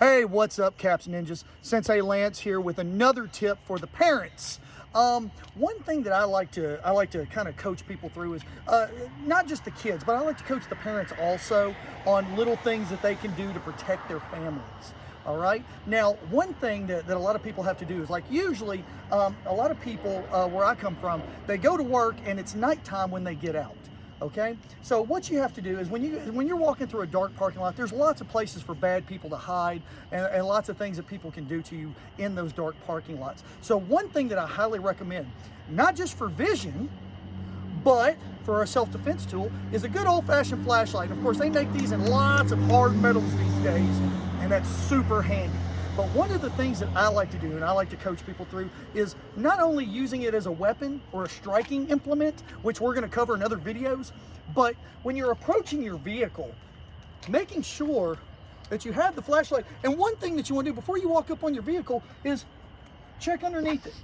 Hey, what's up, Caps Ninjas? Sensei Lance here with another tip for the parents. One thing that I like to kind of coach people through is not just the kids, but I like to coach the parents also on little things that they can do to protect their families. All right. Now, one thing that a lot of people have to do is, like, usually a lot of people where I come from, they go to work and it's nighttime when they get out. Okay, so what you have to do is when you're walking through a dark parking lot, there's lots of places for bad people to hide and lots of things that people can do to you in those dark parking lots. So one thing that I highly recommend, not just for vision, but for a self-defense tool, is a good old-fashioned flashlight. Of course, they make these in lots of hard metals these days, and that's super handy. But one of the things that I like to do, and I like to coach people through, is not only using it as a weapon or a striking implement, which we're going to cover in other videos, but when you're approaching your vehicle, making sure that you have the flashlight. And one thing that you want to do before you walk up on your vehicle is check underneath it.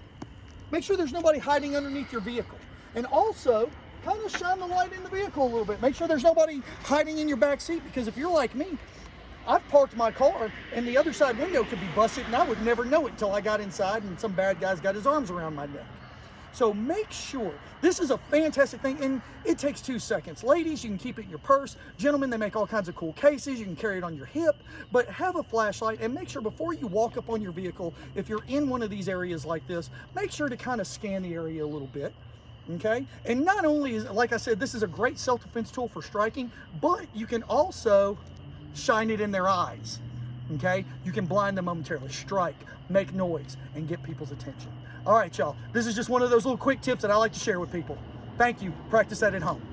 Make sure there's nobody hiding underneath your vehicle. And also, kind of shine the light in the vehicle a little bit. Make sure there's nobody hiding in your back seat, because if you're like me, I've parked my car and the other side window could be busted and I would never know it until I got inside and some bad guy's got his arms around my neck. So make sure, this is a fantastic thing, and it takes 2 seconds. Ladies, you can keep it in your purse. Gentlemen, they make all kinds of cool cases. You can carry it on your hip, but have a flashlight and make sure before you walk up on your vehicle, if you're in one of these areas like this, make sure to kind of scan the area a little bit. Okay, and not only is, like I said, this is a great self-defense tool for striking, but you can also shine it in their eyes. Okay, you can blind them momentarily, strike, make noise, and get people's attention. All right, y'all, this is just one of those little quick tips that I like to share with people. Thank you. Practice that at home.